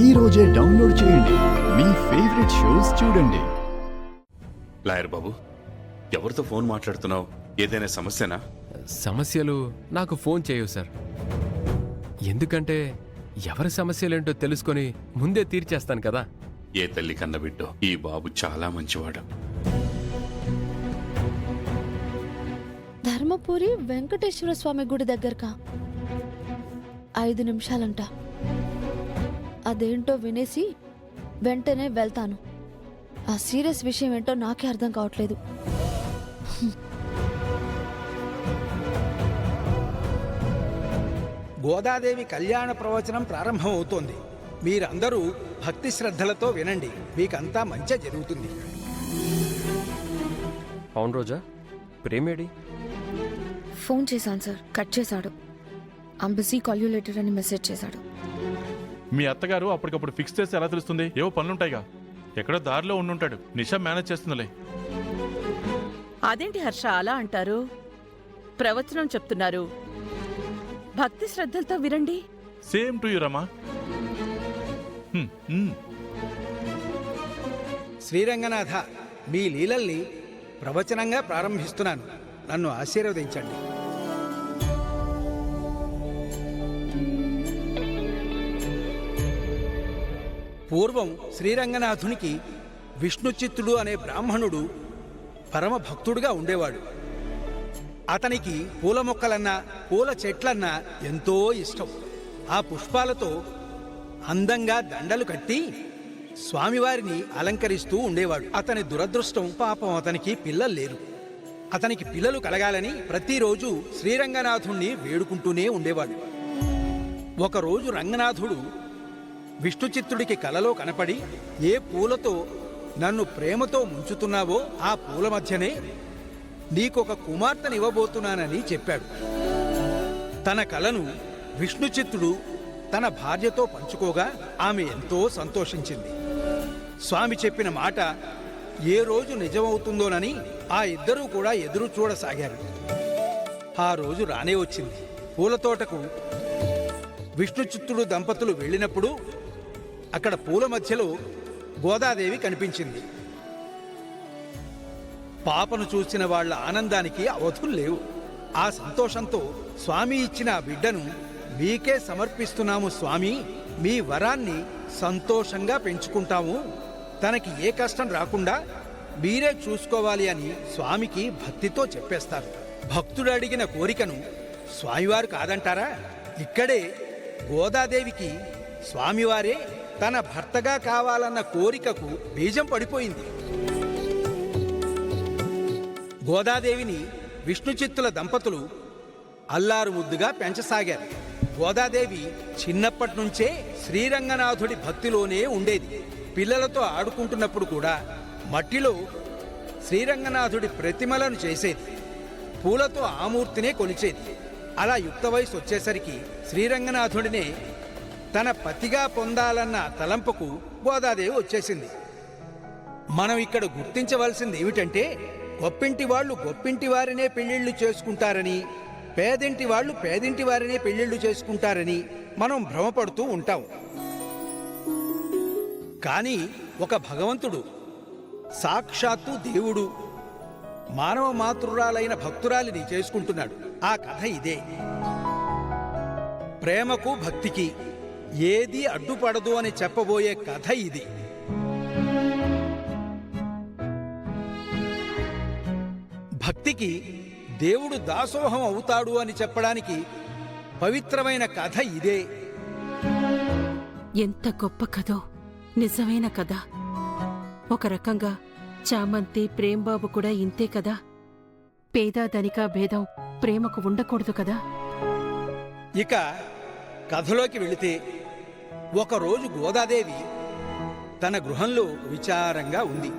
ఈ రోజే డౌన్లోడ్ చేయండి. మీ ఫేవరెట్ షోస్ చూడండి. లాయర్ బాబు, ఎవరితో ఫోన్ మాట్లాడుతున్నావు? ఏదైనా సమస్యనా? సమస్యలు నాకు ఫోన్ చేయవు సార్. ఎందుకంటే ఎవరి సమస్యలేంటో తెలుసుకొని ముందే తీర్చేస్తాను కదా. ఏ తల్లి కన్న బిడ్డో, ఈ బాబు చాలా మంచివాడు. ధర్మపురి వెంకటేశ్వర స్వామి గుడి దగ్గరకా 5 నిమిషాలంట. అదేంటో వినేసి వెంటనే వెళ్తాను. ఆ సీరియస్ విషయం ఏంటో నాకే అర్థం కావట్లేదు. గోదాదేవి కళ్యాణ ప్రవచనం ప్రారంభమవుతోంది. మీరందరూ భక్తి శ్రద్ధలతో వినండి. మీకంతా మంచి జరుగుతుంది. అవును రోజా, ప్రేమేడి? ఫోన్ చేశాను సార్, కట్ చేశాడు. అంబసీ కాల్యులేటర్ అని మెసేజ్ చేశాడు. మీ అత్తగారు అప్పటికప్పుడు ఫిక్స్ చేస్తే ఎలా తెలుస్తుంది? ఏవో పనులుంటాయిగా. ఎక్కడో దారిలో ఉండుంటాడు. నిషా మేనేజ్ చేస్తుందిలే. అదేంటి హర్ష అలా అంటారు? ప్రవచనం చెప్తున్నారు, భక్తి శ్రద్ధలతో వినండి. సేమ్ టు యు రమా. శ్రీరంగనాథ, మీ లీలల్ని ప్రవచనంగా ప్రారంభిస్తున్నాను. నన్ను ఆశీర్వదించండి. పూర్వం శ్రీరంగనాథునికి విష్ణుచిత్తుడు అనే బ్రాహ్మణుడు పరమ భక్తుడుగా ఉండేవాడు. అతనికి పూల మొక్కలన్నా పూల చెట్లన్నా ఎంతో ఇష్టం. ఆ పుష్పాలతో అందంగా దండలు కట్టి స్వామివారిని అలంకరిస్తూ ఉండేవాడు. అతని దురదృష్టం, పాపం అతనికి పిల్లలు లేరు. అతనికి పిల్లలు కలగాలని ప్రతిరోజు శ్రీరంగనాథుణ్ణి వేడుకుంటూనే ఉండేవాడు. ఒకరోజు రంగనాథుడు విష్ణుచిత్తుడికి కలలో కనపడి, ఏ పూలతో నన్ను ప్రేమతో ముంచుతున్నావో ఆ పూల మధ్యనే నీకొక కుమార్తెనివ్వబోతున్నానని చెప్పాడు. తన కలను విష్ణుచిత్తుడు తన భార్యతో పంచుకోగా ఆమె ఎంతో సంతోషించింది. స్వామి చెప్పిన మాట ఏ రోజు నిజమవుతుందోనని ఆ ఇద్దరూ కూడా ఎదురు చూడసాగారు. ఆ రోజు రానే వచ్చింది. పూలతోటకు విష్ణుచిత్తుడు దంపతులు వెళ్ళినప్పుడు అక్కడ పూల మధ్యలో గోదాదేవి కనిపించింది. పాపను చూసిన వాళ్ల ఆనందానికి అవధులు లేవు. ఆ సంతోషంతో, స్వామి ఇచ్చిన ఆ బిడ్డను మీకే సమర్పిస్తున్నాము స్వామి, మీ వరాన్ని సంతోషంగా పెంచుకుంటాము, తనకి ఏ కష్టం రాకుండా మీరే చూసుకోవాలి అని స్వామికి భక్తితో చెప్పేస్తారు. భక్తుడు అడిగిన కోరికను స్వామివారు కాదంటారా? ఇక్కడే గోదాదేవికి స్వామివారే తన భర్తగా కావాలన్న కోరికకు బీజం పడిపోయింది. గోదాదేవిని విష్ణుచిత్తుల దంపతులు అల్లారు ముద్దుగా పెంచసాగారు. గోదాదేవి చిన్నప్పటి నుంచే శ్రీరంగనాథుడి భక్తిలోనే ఉండేది. పిల్లలతో ఆడుకుంటున్నప్పుడు కూడా మట్టిలో శ్రీరంగనాథుడి ప్రతిమలను చేసేది. పూలతో ఆమూర్తినే కొలిచేది. అలా యుక్త వయసు వచ్చేసరికి శ్రీరంగనాథుడినే తన పతిగా పొందాలన్న తలంపుకు గోదాదేవి వచ్చేసింది. మనం ఇక్కడ గుర్తించవలసింది ఏమిటంటే, గొప్పింటి వాళ్ళు గొప్పింటి వారినే పెళ్లిళ్లు చేసుకుంటారని, పేదింటి వాళ్ళు పేదింటి వారినే పెళ్లిళ్లు చేసుకుంటారని మనం భ్రమపడుతూ ఉంటాం. కానీ ఒక భగవంతుడు, సాక్షాత్తు దేవుడు, మానవ మాతృరాలైన భక్తురాలిని చేసుకుంటున్నాడు. ఆ కథ ఇదే. ప్రేమకు భక్తికి ఏది అడ్డుపడదు అని చెప్పబోయే కథ ఇది. భక్తికి దేవుడు దాసోహం అవుతాడు అని చెప్పడానికి పవిత్రమైన కథ ఇదే. ఎంత గొప్ప కథో, నిజమైన కథ. ఒక రకంగా చామంతి ప్రేంబాబు కూడా ఇంతే కదా. పేద ధనిక భేదం ప్రేమకు ఉండకూడదు కదా. ఇక కథలోకి వెళితే, ఒకరోజు గోదాదేవి తన గృహంలో విచారంగా ఉంది.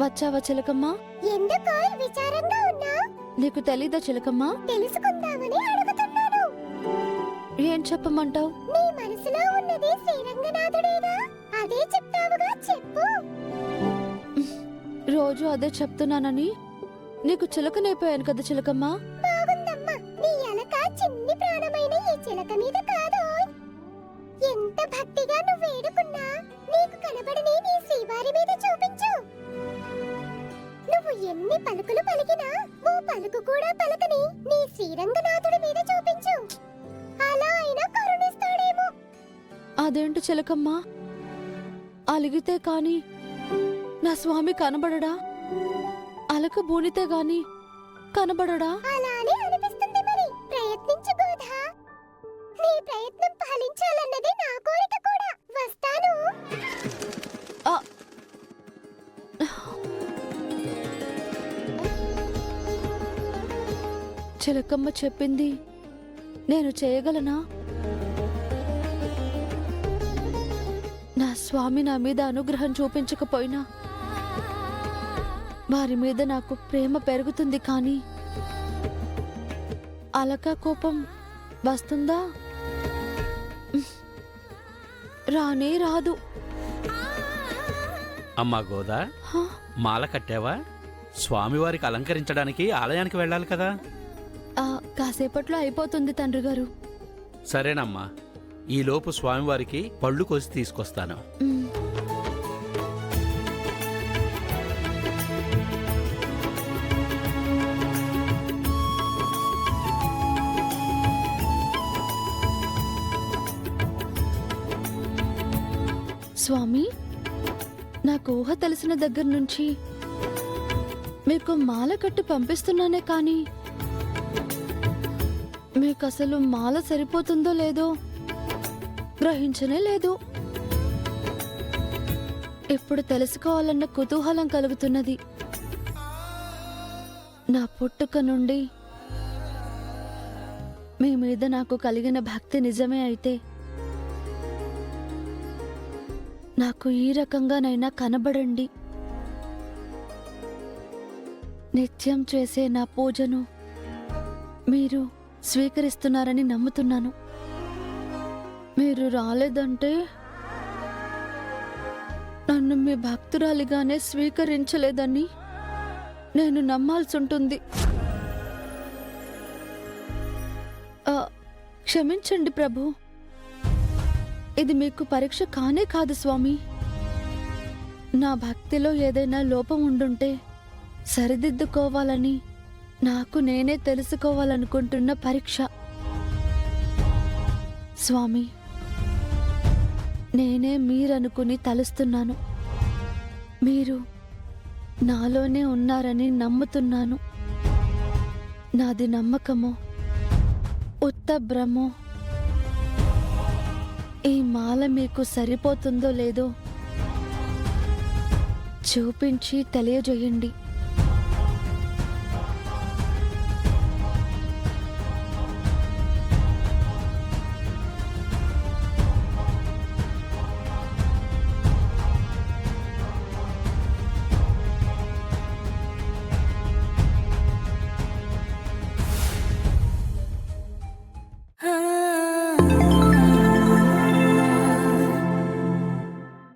వచ్చావా చిలకమ్మా? ఎందుకు విచారంగా ఉన్నా? నీకు తెలీదా చిలకమ్మా? తెలుసుకుందామని అడుగుతున్నాను. ఏం చెప్పమంటావు? నీ మనసులో ఉన్నది శ్రీరంగనాథుడేనా? అదే చెప్తావుగా, చెప్పు. రోజు అదే చెప్తున్నానని నీకు చిలకనైపోయాను కదా చిలకమ్మ. బాగుందమ్మా. నీ అలక చిన్ని ప్రాణమైన ఈ చిలక మీద కాదు. ఎంత భక్తిగా నువ్వు వేడుకున్నా నీకు కనబడని నీ శ్రీవారి మీద చూపించు. నువ్వు ఎన్ని పలుకులు పలికినా ఓ పలుకు కూడా పలకని నీ శ్రీరంగనాథుడి మీద చూపించు. అలా అయినా కరుణిస్తాడేమో. అదేంటి చిలకమ్మ, అలిగితే కాని నా స్వామి కనబడడా? అలక బూనితే గాని కనబడడా? అలానే అనిపిస్తుంది మరి. ప్రయత్నించు గోధా. నీ ప్రయత్నం ఫలించాలన్నది నా కోరిక కూడా. వస్తాను. ఆ, చిలకమ్మ చెప్పింది నేను చేయగలనా? నా స్వామి నా మీద అనుగ్రహం చూపించకపోయినా వారి మీద నాకు ప్రేమ పెరుగుతుంది, కానీ అలక కోపం వస్తుందా? రానే రాదు. అమ్మా గోదా, హ? మాల కట్టావా? స్వామివారికి అలంకరించడానికి ఆలయానికి వెళ్ళాలి కదా. కాసేపట్లో అయిపోతుంది తండ్రి గారు. సరేనమ్మా, ఈలోపు స్వామివారికి పళ్ళు కోసి తీసుకొస్తాను. మ్. స్వామి, నాకు ఊహ తెలిసిన దగ్గర నుంచి మీకు మాల కట్టి పంపిస్తున్నానే కానీ మీకు అసలు మాల సరిపోతుందో లేదో గ్రహించనే లేదు. ఇప్పుడు తెలుసుకోవాలన్న కుతూహలం కలుగుతున్నది. నా పుట్టుక నుండి మీ మీద నాకు కలిగిన భక్తి నిజమే అయితే నాకు ఈ రకంగానైనా కనబడండి. నిత్యం చేసే నా పూజను మీరు స్వీకరిస్తున్నారని నమ్ముతున్నాను. మీరు రాలేదంటే నన్ను మీ భక్తురాలిగానే స్వీకరించలేదని నేను నమ్మాల్సి ఉంటుంది. క్షమించండి ప్రభు, ఇది మీకు పరీక్ష కానే కాదు స్వామి. నా భక్తిలో ఏదైనా లోపం ఉండుంటే సరిదిద్దుకోవాలని నాకు నేనే తెలుసుకోవాలనుకుంటున్న పరీక్ష. స్వామి, నేనే మీరనుకుని తలుస్తున్నాను. మీరు నాలోనే ఉన్నారని నమ్ముతున్నాను. నాది నమ్మకమో ఉత్త భ్రమో ఈ మాల మీకు సరిపోతుందో లేదో చూపించి తెలియజేయండి.